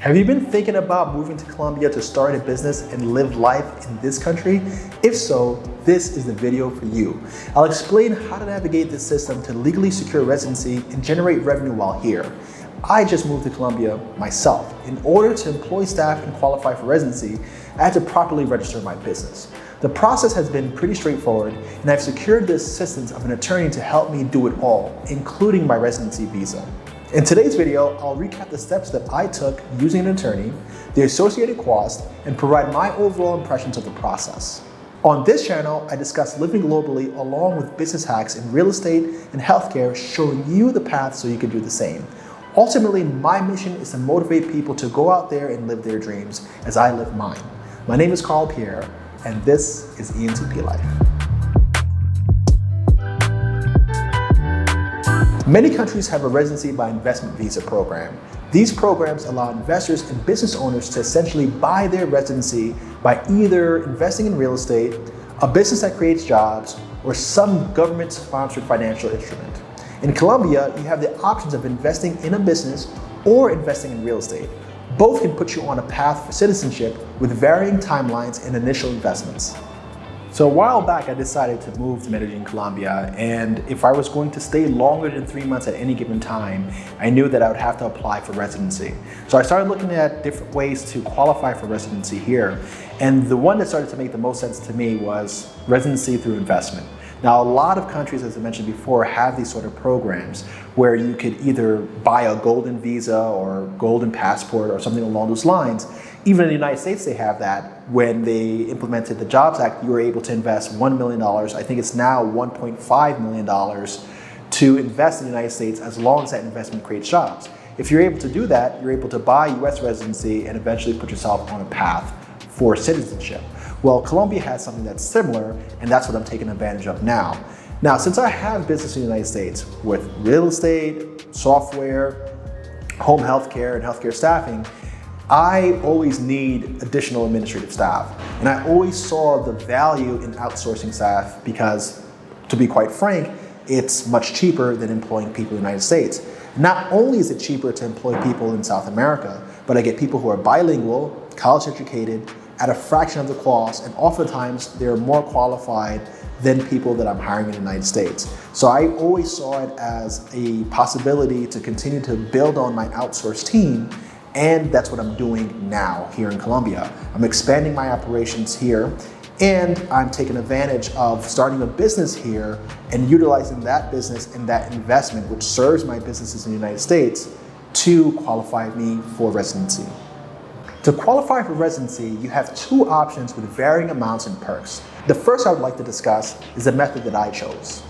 Have you been thinking about moving to Colombia to start a business and live life in this country? If so, this is the video for you. I'll explain how to navigate this system to legally secure residency and generate revenue while here. I just moved to Colombia myself. In order to employ staff and qualify for residency, I had to properly register my business. The process has been pretty straightforward, and I've secured the assistance of an attorney to help me do it all, including my residency visa. In today's video, I'll recap the steps that I took using an attorney, the associated costs, and provide my overall impressions of the process. On this channel, I discuss living globally along with business hacks in real estate and healthcare, showing you the path so you can do the same. Ultimately, my mission is to motivate people to go out there and live their dreams as I live mine. My name is Carl Pierre, and this is ENTP Life. Many countries have a residency by investment visa program. These programs allow investors and business owners to essentially buy their residency by either investing in real estate, a business that creates jobs, or some government-sponsored financial instrument. In Colombia, you have the options of investing in a business or investing in real estate. Both can put you on a path for citizenship with varying timelines and initial investments. So a while back, I decided to move to Medellin, Colombia, and if I was going to stay longer than 3 months at any given time, I knew that I would have to apply for residency. So I started looking at different ways to qualify for residency here, and the one that started to make the most sense to me was residency through investment. Now, a lot of countries, as I mentioned before, have these sort of programs where you could either buy a golden visa or golden passport or something along those lines. Even in the United States, they have that. When they implemented the Jobs Act, you were able to invest $1 million. I think it's now $1.5 million to invest in the United States as long as that investment creates jobs. If you're able to do that, you're able to buy US residency and eventually put yourself on a path for citizenship. Well, Colombia has something that's similar, and that's what I'm taking advantage of now. Now, since I have business in the United States with real estate, software, home healthcare, and healthcare staffing, I always need additional administrative staff. And I always saw the value in outsourcing staff because, to be quite frank, it's much cheaper than employing people in the United States. Not only is it cheaper to employ people in South America, but I get people who are bilingual, college educated, at a fraction of the cost, and oftentimes they're more qualified than people that I'm hiring in the United States. So I always saw it as a possibility to continue to build on my outsourced team, and that's what I'm doing now here in Colombia. I'm expanding my operations here, and I'm taking advantage of starting a business here and utilizing that business and that investment, which serves my businesses in the United States, to qualify me for residency. To qualify for residency, you have two options with varying amounts and perks. The first I would like to discuss is the method that I chose.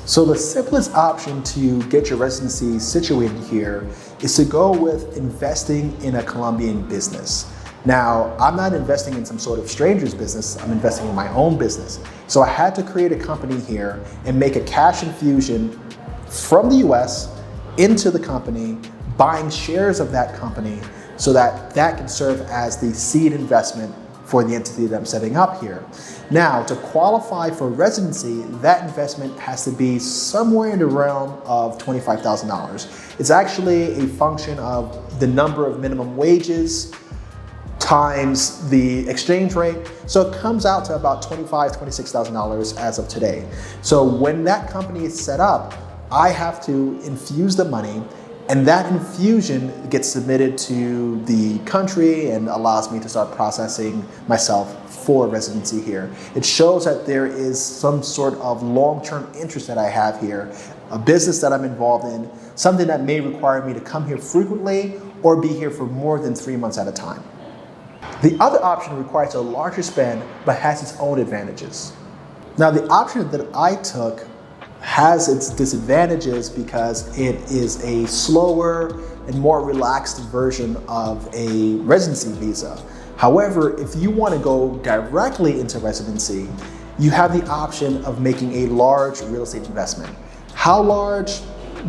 So the simplest option to get your residency situated here is to go with investing in a Colombian business. Now, I'm not investing in some sort of stranger's business, I'm investing in my own business. So I had to create a company here and make a cash infusion from the US into the company, buying shares of that company, so that can serve as the seed investment for the entity that I'm setting up here. Now, to qualify for residency, that investment has to be somewhere in the realm of $25,000. It's actually a function of the number of minimum wages times the exchange rate. So it comes out to about $25,000, $26,000 as of today. So when that company is set up, I have to infuse the money, and that infusion gets submitted to the country and allows me to start processing myself for residency here. It shows that there is some sort of long-term interest that I have here, a business that I'm involved in, something that may require me to come here frequently or be here for more than 3 months at a time. The other option requires a larger spend but has its own advantages. Now, the option that I took has its disadvantages because it is a slower and more relaxed version of a residency visa. However, if you want to go directly into residency, you have the option of making a large real estate investment. How large?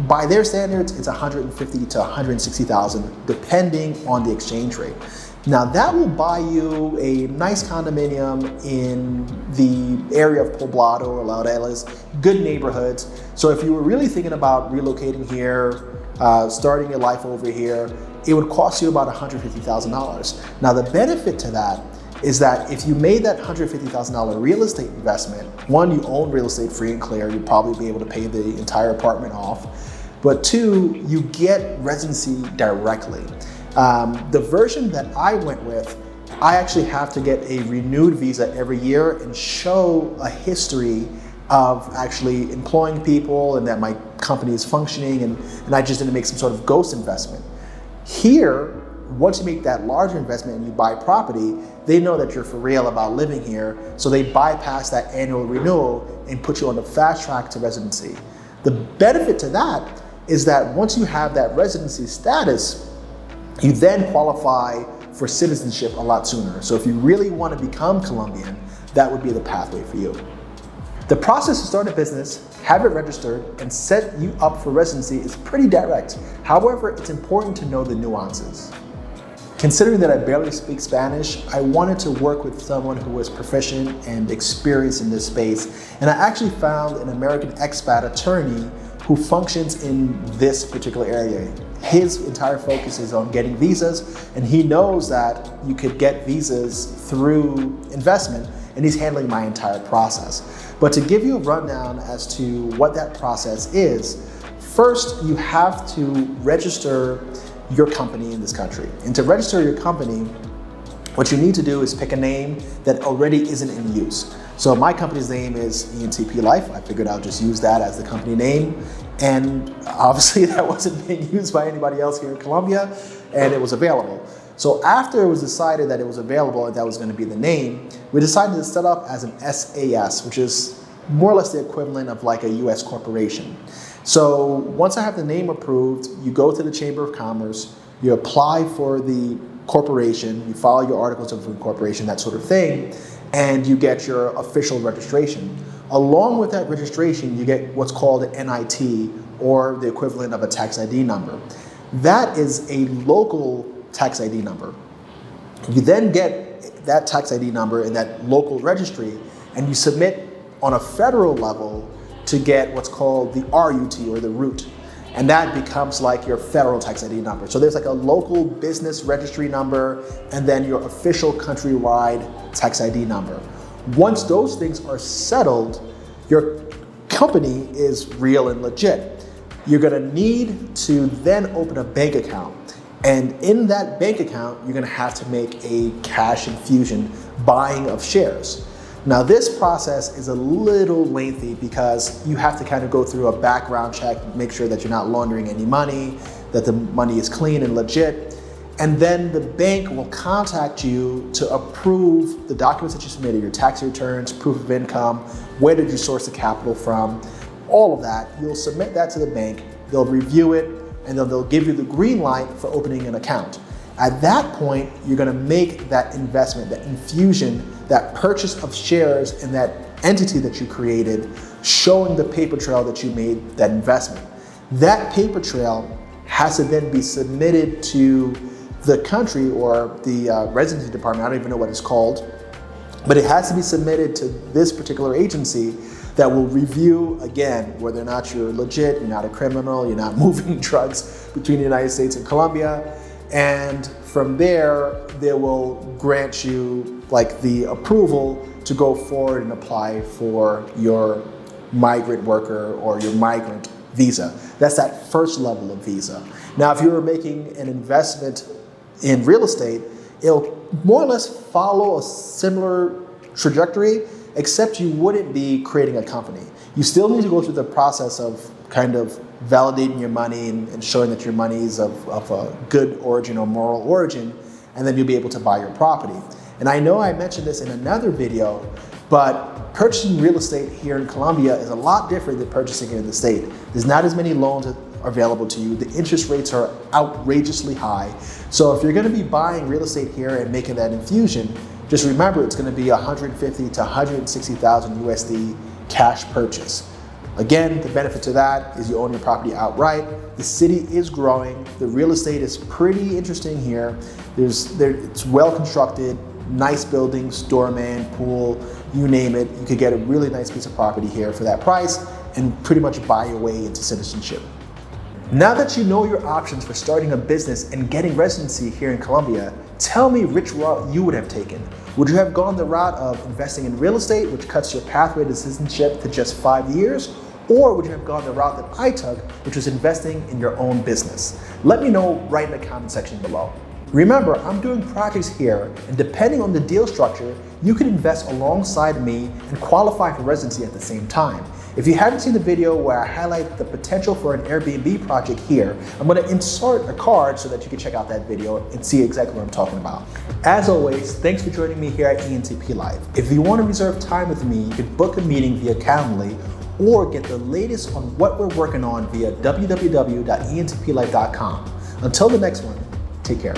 By their standards, it's $150,000 to $160,000, depending on the exchange rate. Now that will buy you a nice condominium in the area of Poblado or Laureles, good neighborhoods. So if you were really thinking about relocating here, starting your life over here, it would cost you about $150,000. Now the benefit to that is that if you made that $150,000 real estate investment, one, you own real estate free and clear, you'd probably be able to pay the entire apartment off. But two, you get residency directly. The version that I went with, I actually have to get a renewed visa every year and show a history of actually employing people and that my company is functioning and I just didn't make some sort of ghost investment. Here, once you make that larger investment and you buy property, they know that you're for real about living here, so they bypass that annual renewal and put you on the fast track to residency. The benefit to that is that once you have that residency status, you then qualify for citizenship a lot sooner. So if you really want to become Colombian, that would be the pathway for you. The process to start a business, have it registered, and set you up for residency is pretty direct. However, it's important to know the nuances. Considering that I barely speak Spanish, I wanted to work with someone who was proficient and experienced in this space, and I actually found an American expat attorney who functions in this particular area. His entire focus is on getting visas, and he knows that you could get visas through investment, and he's handling my entire process. But to give you a rundown as to what that process is, first you have to register your company in this country. And to register your company, what you need to do is pick a name that already isn't in use. So my company's name is ENTP Life. I figured I'll just use that as the company name. And obviously that wasn't being used by anybody else here in Colombia, and it was available. So after it was decided that it was available and that was going to be the name, we decided to set up as an SAS, which is more or less the equivalent of like a US corporation. So once I have the name approved, you go to the Chamber of Commerce, you apply for the corporation, you file your articles of incorporation, that sort of thing, and you get your official registration. Along with that registration, you get what's called an NIT, or the equivalent of a tax ID number. That is a local tax ID number. You then get that tax ID number in that local registry, and you submit on a federal level to get what's called the RUT, or the root. And that becomes like your federal tax ID number. So there's like a local business registry number and then your official countrywide tax ID number. Once those things are settled, your company is real and legit. You're gonna need to then open a bank account. And in that bank account, you're gonna have to make a cash infusion buying of shares. Now this process is a little lengthy because you have to kind of go through a background check, make sure that you're not laundering any money, that the money is clean and legit. And then the bank will contact you to approve the documents that you submitted, your tax returns, proof of income, where did you source the capital from, all of that. You'll submit that to the bank, they'll review it, and then they'll give you the green light for opening an account. At that point, you're gonna make that investment, that infusion, that purchase of shares in that entity that you created, showing the paper trail that you made that investment. That paper trail has to then be submitted to the country or the residency department, I don't even know what it's called, but it has to be submitted to this particular agency that will review, again, whether or not you're legit, you're not a criminal, you're not moving drugs between the United States and Colombia. And from there, they will grant you like the approval to go forward and apply for your migrant worker or your migrant visa. That's that first level of visa. Now, if you were making an investment in real estate, it'll more or less follow a similar trajectory, except you wouldn't be creating a company. You still need to go through the process of kind of validating your money and showing that your money is of a good origin or moral origin, and then you'll be able to buy your property. And I know I mentioned this in another video, but purchasing real estate here in Colombia is a lot different than purchasing it in the state. There's not as many loans available to you. The interest rates are outrageously high. So if you're gonna be buying real estate here and making that infusion, just remember it's gonna be 150 to 160,000 USD cash purchase. Again, the benefit to that is you own your property outright. The city is growing. The real estate is pretty interesting here. It's well constructed, nice buildings, doorman, pool, you name it. You could get a really nice piece of property here for that price and pretty much buy your way into citizenship. Now that you know your options for starting a business and getting residency here in Colombia, tell me which route you would have taken. Would you have gone the route of investing in real estate, which cuts your pathway to citizenship to just 5 years? Or would you have gone the route that I took, which was investing in your own business? Let me know right in the comment section below. Remember, I'm doing projects here, and depending on the deal structure, you can invest alongside me and qualify for residency at the same time. If you haven't seen the video where I highlight the potential for an Airbnb project here, I'm going to insert a card so that you can check out that video and see exactly what I'm talking about. As always, thanks for joining me here at ENTP Life. If you want to reserve time with me, you can book a meeting via Calendly or get the latest on what we're working on via www.entplife.com. Until the next one, take care.